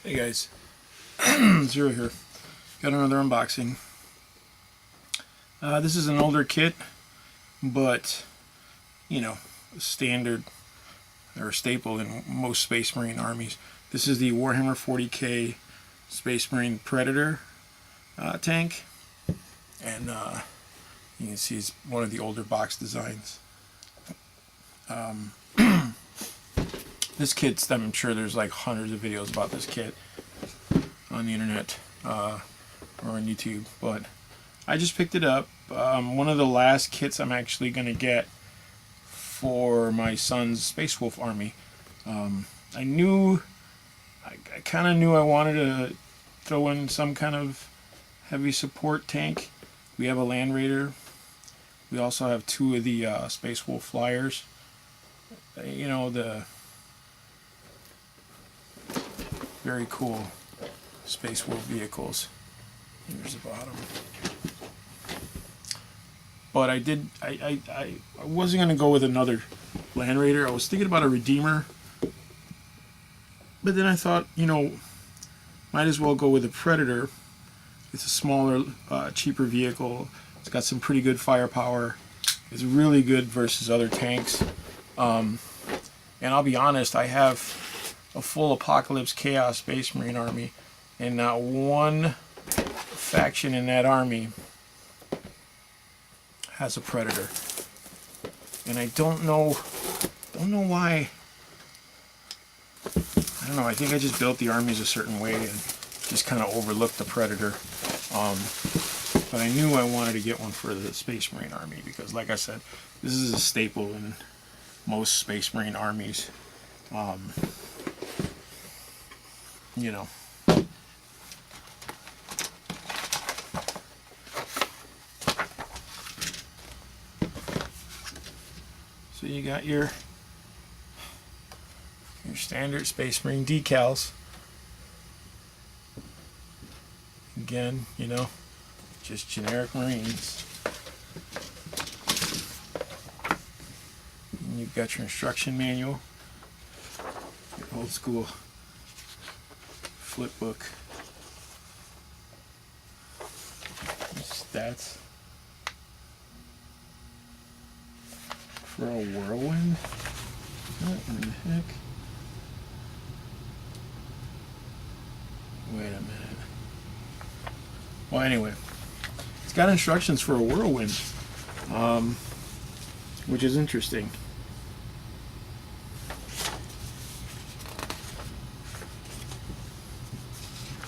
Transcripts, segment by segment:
Hey guys, Zero here. Got another unboxing. This is an older kit, but you know, standard or staple in most Space Marine armies. This is the Warhammer 40k Space Marine Predator tank, and you can see it's one of the older box designs. This kit's, I'm sure there's like hundreds of videos about this kit on the internet or on YouTube, but I just picked it up. One of the last kits I'm actually going to get for my son's Space Wolf army. I kind of knew I wanted to throw in some kind of heavy support tank. We have a Land Raider. We also have two of the Space Wolf flyers. You know, the very cool Space Wolf vehicles. Here's the bottom. But I wasn't going to go with another Land Raider. I was thinking about a Redeemer. But then I thought, you know, might as well go with a Predator. It's a smaller, cheaper vehicle. It's got some pretty good firepower. It's really good versus other tanks. And I'll be honest, I have a full Apocalypse Chaos Space Marine army, and not one faction in that army has a Predator. And I don't know why. I don't know, I think I just built the armies a certain way and just kind of overlooked the Predator. But I knew I wanted to get one for the Space Marine army because, like I said, this is a staple in most Space Marine armies. You know. So you got your standard Space Marine decals. Again, you know, just generic Marines. And you've got your instruction manual, your old school flip book, stats for a whirlwind. What in the heck? Wait a minute. Well, anyway, it's got instructions for a whirlwind, which is interesting.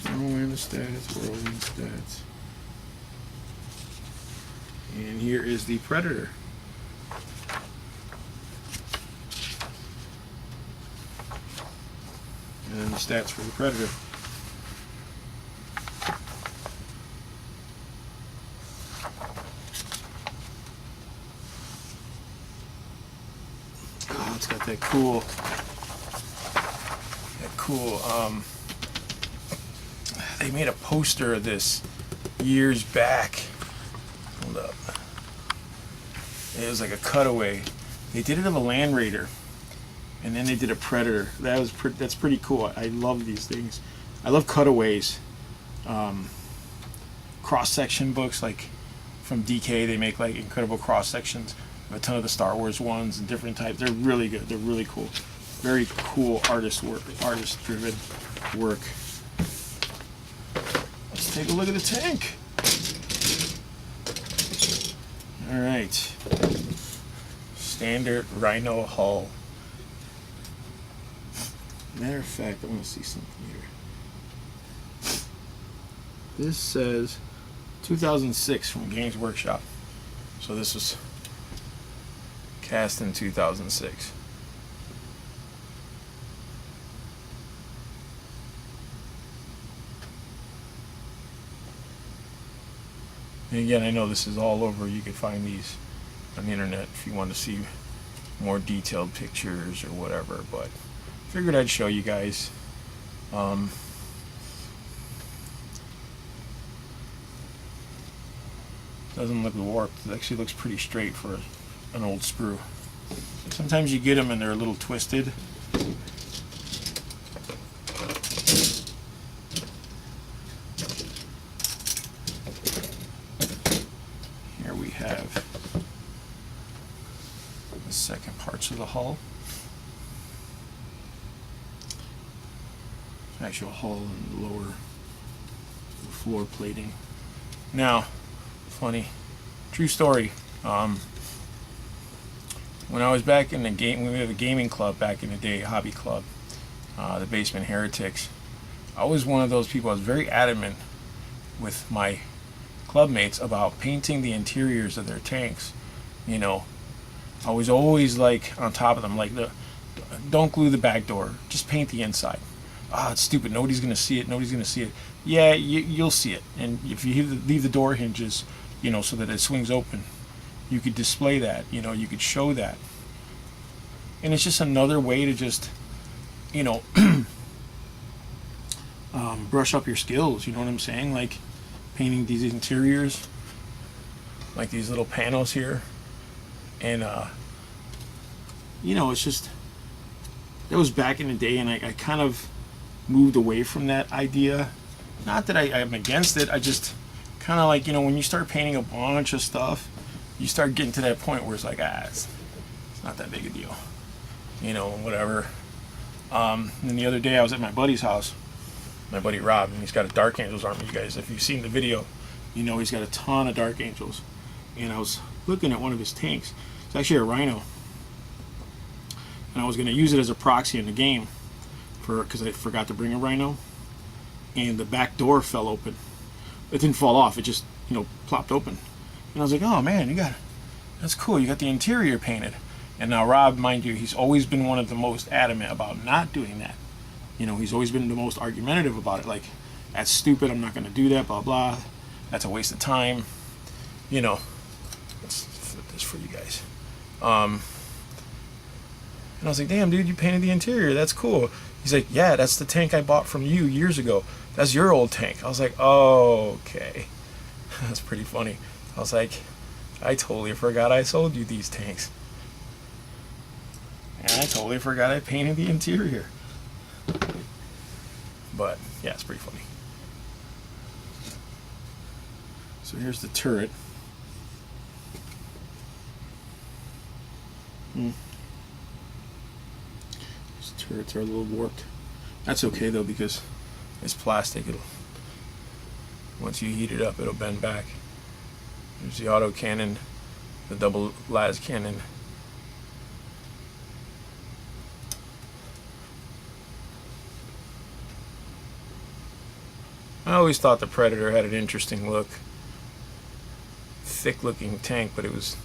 Whirlwind stats, whirlwind stats. And here is the Predator. And the stats for the Predator. Oh, it's got that cool, they made a poster of this years back. Hold up. It was like a cutaway. They did it of a Land Raider, and then they did a Predator. That's pretty cool. I love these things. I love cutaways. Cross-section books, like from DK, they make like incredible cross-sections of a ton of the Star Wars ones and different types. They're really good. They're really cool. Very cool artist-driven work. Let's take a look at the tank. All right. Standard Rhino hull. Matter of fact, I want to see something here. This says 2006 from Games Workshop. So this was cast in 2006. And again, I know this is all over. You can find these on the internet if you want to see more detailed pictures or whatever, but figured I'd show you guys. Doesn't look warped. It actually looks pretty straight for an old sprue. Sometimes you get them and they're a little twisted. much of the hull. Actual hull and lower floor plating. Now, funny, true story. When I was back in the game, we had a gaming club back in the day, hobby club, the Basement Heretics. I was one of those people. I was very adamant with my club mates about painting the interiors of their tanks. You know, I was always like on top of them, like don't glue the back door, just paint the inside. Ah, it's stupid. Nobody's gonna see it. Nobody's gonna see it. Yeah, you'll see it. And if you leave the door hinges, you know, so that it swings open, you could display that. You know, you could show that. And it's just another way to just, you know, brush up your skills. You know what I'm saying? Like painting these interiors, like these little panels here, and you know, it's just that was back in the day, and I kind of moved away from that idea. Not that I'm against it, I just kind of like, you know, when you start painting a bunch of stuff, you start getting to that point where it's like, it's not that big a deal, you know, whatever. And the other day I was at my buddy's house, my buddy Rob, and he's got a Dark Angels army. You guys, if you've seen the video, you know he's got a ton of Dark Angels. And I was looking at one of his tanks. It's actually a Rhino, and I was going to use it as a proxy in the game because I forgot to bring a Rhino, and the back door fell open. It didn't fall off, it just, you know, plopped open. And I was like, oh man, that's cool, you got the interior painted. And now Rob, mind you, he's always been one of the most adamant about not doing that. You know, he's always been the most argumentative about it, like, that's stupid, I'm not going to do that, blah blah, that's a waste of time. You know, let's flip this for you guys. And I was like, damn dude, you painted the interior, that's cool. He's like, yeah, that's the tank I bought from you years ago. That's your old tank. I was like, oh, okay. That's pretty funny. I was like, I totally forgot I sold you these tanks. And I totally forgot I painted the interior. But, yeah, it's pretty funny. So here's the turret. Turrets are a little warped. That's okay though, because it's plastic. Once you heat it up, it'll bend back. There's the auto cannon, the double las cannon. I always thought the Predator had an interesting look. Thick looking tank, but it was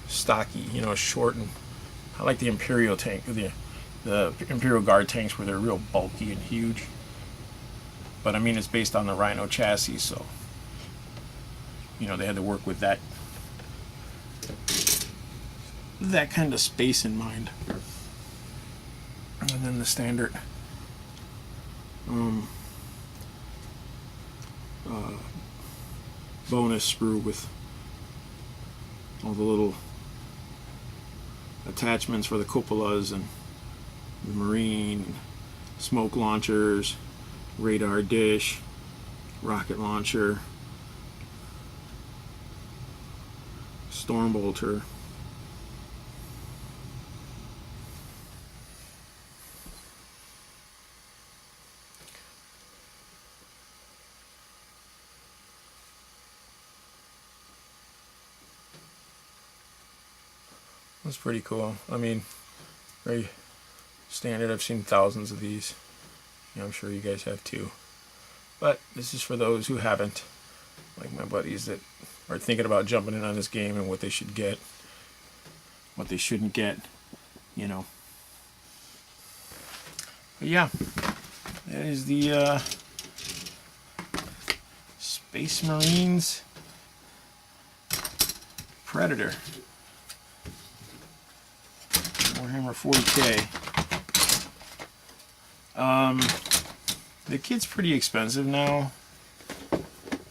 stocky, you know, short. And I like the Imperial tank, the Imperial Guard tanks, where they're real bulky and huge. But I mean, it's based on the Rhino chassis, so, you know, they had to work with that kind of space in mind. And then the standard bonus sprue with all the little attachments for the cupolas and the marine, smoke launchers, radar dish, rocket launcher, storm bolter. That's pretty cool. I mean, very standard. I've seen thousands of these. You know, I'm sure you guys have too. But this is for those who haven't, like my buddies that are thinking about jumping in on this game and what they should get, what they shouldn't get, you know. But yeah, that is the Space Marines Predator. Warhammer 40K. The kit's pretty expensive now,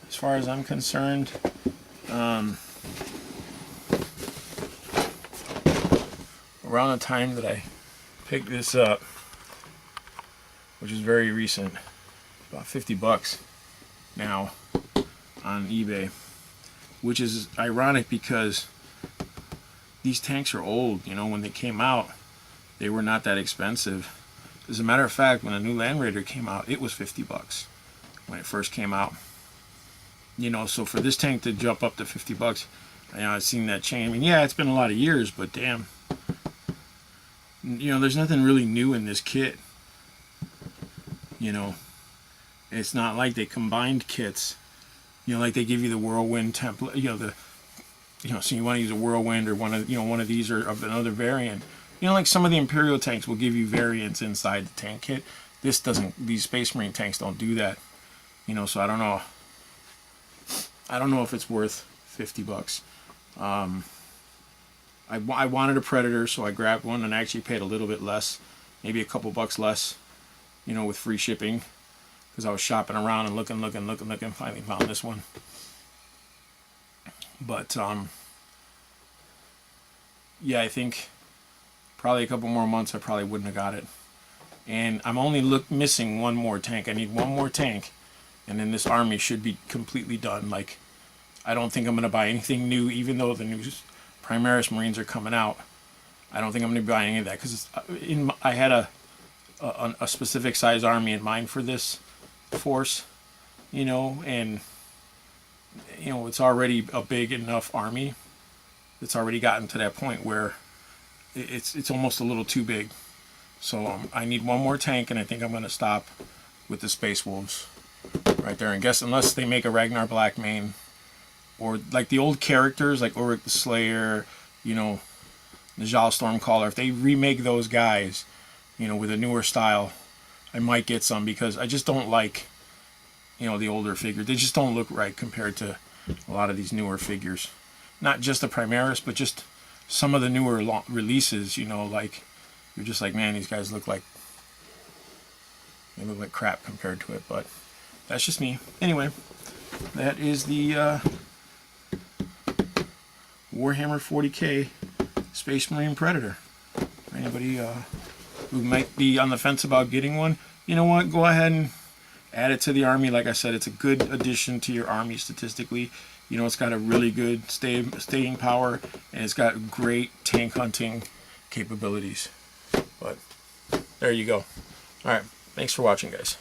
as far as I'm concerned. Around the time that I picked this up, which is very recent, about 50 bucks now on eBay, which is ironic because these tanks are old. You know, when they came out, they were not that expensive. As a matter of fact, when a new Land Raider came out, it was $50 when it first came out. You know, so for this tank to jump up to $50, you know, I've seen that change. I mean, yeah, it's been a lot of years, but damn. You know, there's nothing really new in this kit. You know, it's not like they combined kits. You know, like they give you the Whirlwind template. You know, so you want to use a Whirlwind or one of these or of another variant. You know, like some of the Imperial tanks will give you variants inside the tank kit. This doesn't. These Space Marine tanks don't do that. You know, so I don't know. I don't know if it's worth $50. I wanted a Predator, so I grabbed one and actually paid a little bit less, maybe a couple bucks less, you know, with free shipping, because I was shopping around and looking, finally found this one. But yeah, I think probably a couple more months I probably wouldn't have got it. And I'm only missing one more tank. I need one more tank, and then this army should be completely done. Like, I don't think I'm going to buy anything new, even though the new Primaris Marines are coming out. I don't think I'm going to be buying any of that, because I had a specific size army in mind for this force, you know, and you know, it's already a big enough army. It's already gotten to that point where it's almost a little too big. So I need one more tank, and I think I'm going to stop with the Space Wolves right there. And guess unless they make a Ragnar Blackmane, or like the old characters like Ulrich the Slayer, you know, Najal Stormcaller, if they remake those guys, you know, with a newer style, I might get some, because I just don't like, you know, the older figures. They just don't look right compared to a lot of these newer figures. Not just the Primaris, but just some of the newer releases, you know, like, you're just like, man, these guys look like crap compared to it. But that's just me. Anyway, that is the Warhammer 40K Space Marine Predator. For anybody who might be on the fence about getting one, you know what? Go ahead and add it to the army. Like I said, it's a good addition to your army statistically. You know, it's got a really good staying power, and it's got great tank hunting capabilities. But there you go. All right. Thanks for watching, guys.